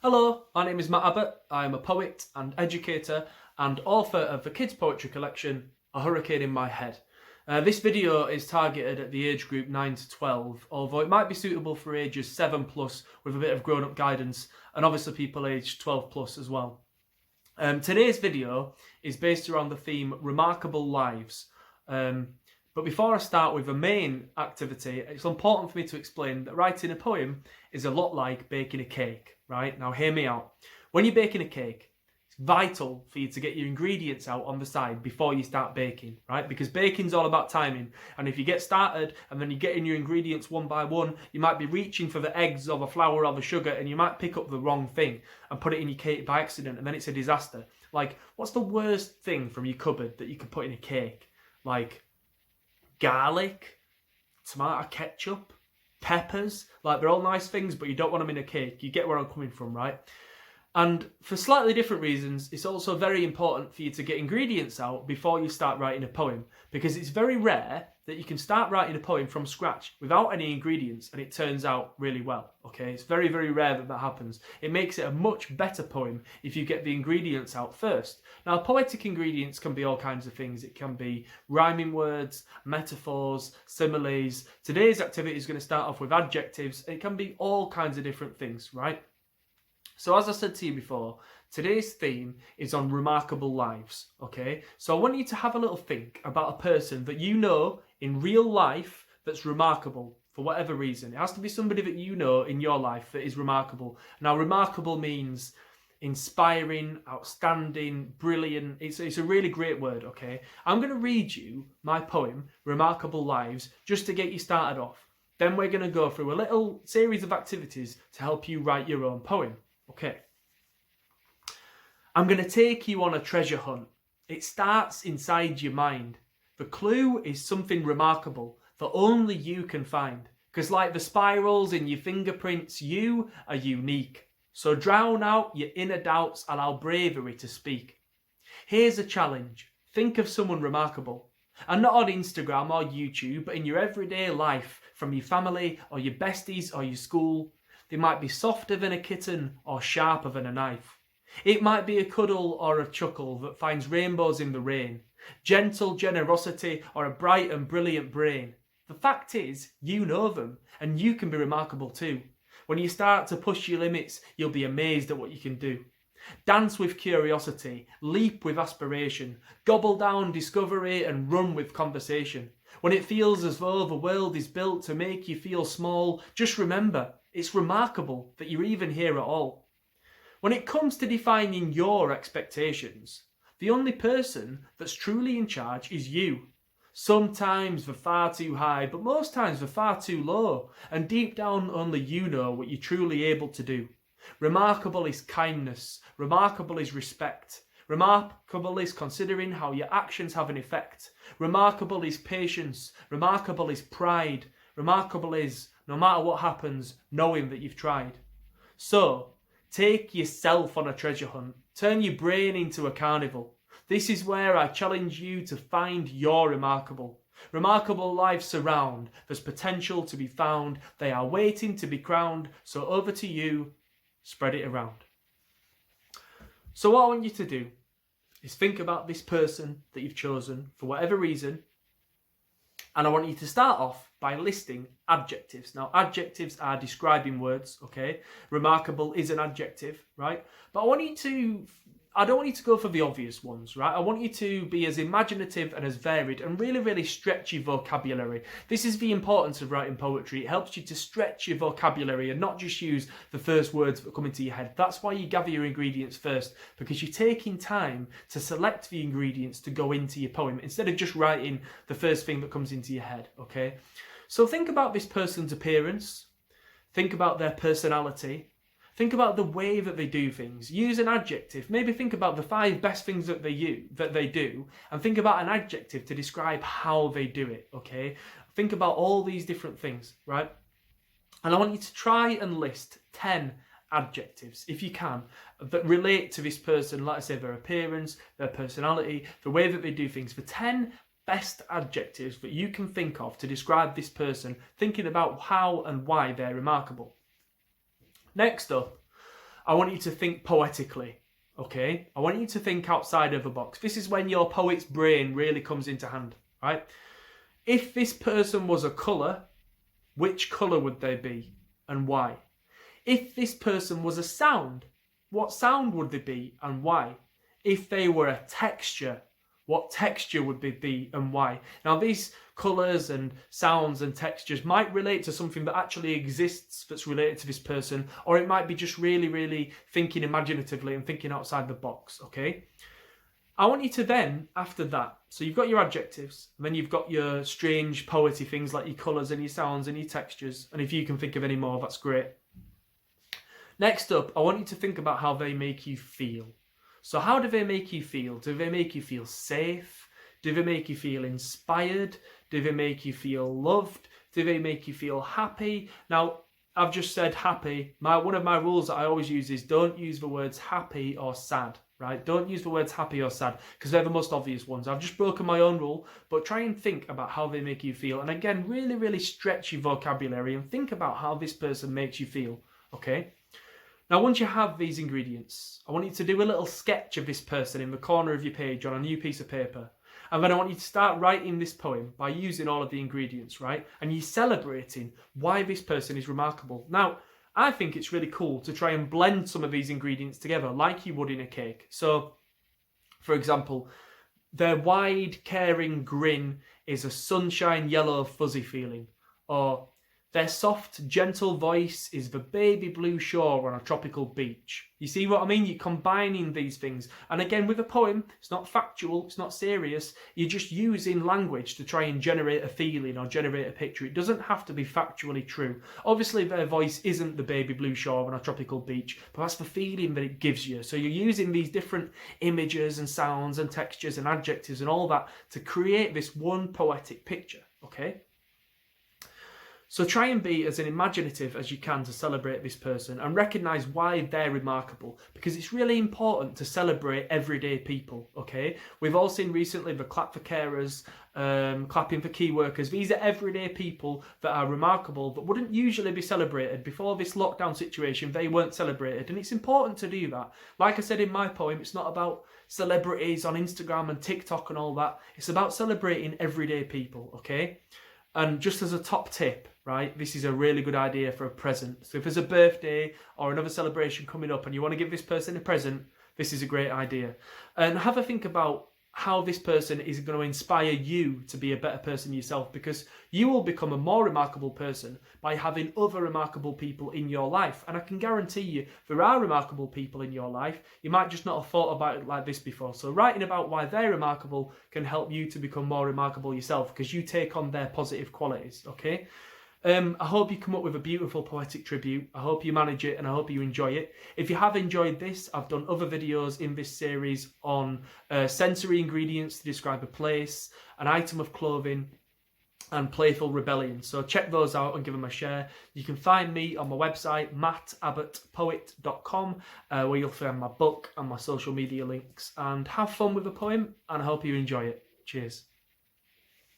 Hello, my name is Matt Abbott. I'm a poet and educator and author of the kids' poetry collection, A Hurricane in My Head. This video is targeted at the age group 9 to 12, although it might be suitable for ages 7 plus with a bit of grown-up guidance, and obviously people aged 12 plus as well. Today's video is based around the theme Remarkable Lives. But before I start with the main activity, it's important for me to explain that writing a poem is a lot like baking a cake, right? Now hear me out. When you're baking a cake, it's vital for you to get your ingredients out on the side before you start baking, right? Because baking's all about timing. And if you get started and then you get in your ingredients one by one, you might be reaching for the eggs or the flour or the sugar and you might pick up the wrong thing and put it in your cake by accident and then it's a disaster. Like, what's the worst thing from your cupboard that you could put in a cake? Like, garlic, tomato ketchup, peppers. Like, they're all nice things, but you don't want them in a cake. You get where I'm coming from, right? And for slightly different reasons, it's also very important for you to get ingredients out before you start writing a poem, because it's very rare that you can start writing a poem from scratch without any ingredients and it turns out really well, okay? It's very, very rare that that happens. It makes it a much better poem if you get the ingredients out first. Now, poetic ingredients can be all kinds of things. It can be rhyming words, metaphors, similes. Today's activity is going to start off with adjectives. It can be all kinds of different things, right? So as I said to you before, today's theme is on remarkable lives, okay? So I want you to have a little think about a person that you know in real life that's remarkable for whatever reason. It has to be somebody that you know in your life that is remarkable. Now, remarkable means inspiring, outstanding, brilliant. It's a really great word, okay? I'm going to read you my poem, Remarkable Lives, just to get you started off. Then we're going to go through a little series of activities to help you write your own poem. Okay, I'm going to take you on a treasure hunt. It starts inside your mind. The clue is something remarkable that only you can find. Because like the spirals in your fingerprints, you are unique. So drown out your inner doubts, allow bravery to speak. Here's a challenge. Think of someone remarkable. And not on Instagram or YouTube, but in your everyday life, from your family or your besties or your school. They might be softer than a kitten or sharper than a knife. It might be a cuddle or a chuckle that finds rainbows in the rain, gentle generosity or a bright and brilliant brain. The fact is, you know them and you can be remarkable too. When you start to push your limits, you'll be amazed at what you can do. Dance with curiosity, leap with aspiration, gobble down discovery and run with conversation. When it feels as though the world is built to make you feel small, just remember, it's remarkable that you're even here at all. When it comes to defining your expectations, the only person that's truly in charge is you. Sometimes they're far too high, but most times they're far too low. And deep down, only you know what you're truly able to do. Remarkable is kindness. Remarkable is respect. Remarkable is considering how your actions have an effect. Remarkable is patience. Remarkable is pride. Remarkable is, no matter what happens, knowing that you've tried. So, take yourself on a treasure hunt. Turn your brain into a carnival. This is where I challenge you to find your remarkable. Remarkable lives surround. There's potential to be found. They are waiting to be crowned. So over to you. Spread it around. So what I want you to do is think about this person that you've chosen for whatever reason. And I want you to start off by listing adjectives. Now, adjectives are describing words, okay? Remarkable is an adjective, right? But I don't want you to go for the obvious ones, right? I want you to be as imaginative and as varied and really, really stretch your vocabulary. This is the importance of writing poetry. It helps you to stretch your vocabulary and not just use the first words that come into your head. That's why you gather your ingredients first, because you're taking time to select the ingredients to go into your poem instead of just writing the first thing that comes into your head, okay? So think about this person's appearance. Think about their personality. Think about the way that they do things. Use an adjective. Maybe think about the 5 best things that they do, and think about an adjective to describe how they do it, okay? Think about all these different things, right? And I want you to try and list 10 adjectives, if you can, that relate to this person. Like I say, their appearance, their personality, the way that they do things. The 10 best adjectives that you can think of to describe this person, thinking about how and why they're remarkable. Next up, I want you to think poetically, okay? I want you to think outside of a box. This is when your poet's brain really comes into hand, right? If this person was a colour, which colour would they be and why? If this person was a sound, what sound would they be and why? If they were a texture, what texture would they be and why? Now, these colours and sounds and textures might relate to something that actually exists that's related to this person, or it might be just really, really thinking imaginatively and thinking outside the box, okay? I want you to then, after that, so you've got your adjectives, and then you've got your strange poety things like your colours and your sounds and your textures, and if you can think of any more, that's great. Next up, I want you to think about how they make you feel. So how do they make you feel? Do they make you feel safe? Do they make you feel inspired? Do they make you feel loved? Do they make you feel happy? Now, I've just said happy. One of my rules that I always use is don't use the words happy or sad, right? Don't use the words happy or sad because they're the most obvious ones. I've just broken my own rule, but try and think about how they make you feel. And again, really, really stretch your vocabulary and think about how this person makes you feel, okay? Now, once you have these ingredients, I want you to do a little sketch of this person in the corner of your page on a new piece of paper. And then I want you to start writing this poem by using all of the ingredients, right? And you're celebrating why this person is remarkable. Now, I think it's really cool to try and blend some of these ingredients together like you would in a cake. So, for example, their wide, caring grin is a sunshine yellow fuzzy feeling. Or their soft, gentle voice is the baby blue shore on a tropical beach. You see what I mean? You're combining these things. And again, with a poem, it's not factual, it's not serious. You're just using language to try and generate a feeling or generate a picture. It doesn't have to be factually true. Obviously, their voice isn't the baby blue shore on a tropical beach, but that's the feeling that it gives you. So you're using these different images and sounds and textures and adjectives and all that to create this one poetic picture, okay? So try and be as imaginative as you can to celebrate this person and recognise why they're remarkable, because it's really important to celebrate everyday people, okay? We've all seen recently the clap for carers, clapping for key workers. These are everyday people that are remarkable that wouldn't usually be celebrated. Before this lockdown situation, they weren't celebrated, and it's important to do that. Like I said in my poem, it's not about celebrities on Instagram and TikTok and all that. It's about celebrating everyday people, okay? And just as a top tip, right, this is a really good idea for a present. So if there's a birthday or another celebration coming up and you want to give this person a present, this is a great idea. And have a think about how this person is going to inspire you to be a better person yourself, because you will become a more remarkable person by having other remarkable people in your life. And I can guarantee you there are remarkable people in your life. You might just not have thought about it like this before. So writing about why they're remarkable can help you to become more remarkable yourself, because you take on their positive qualities, okay? I hope you come up with a beautiful poetic tribute. I hope you manage it and I hope you enjoy it. If you have enjoyed this, I've done other videos in this series on sensory ingredients to describe a place, an item of clothing, and playful rebellion. So check those out and give them a share. You can find me on my website, mattabbottpoet.com, where you'll find my book and my social media links. And have fun with the poem, and I hope you enjoy it. Cheers.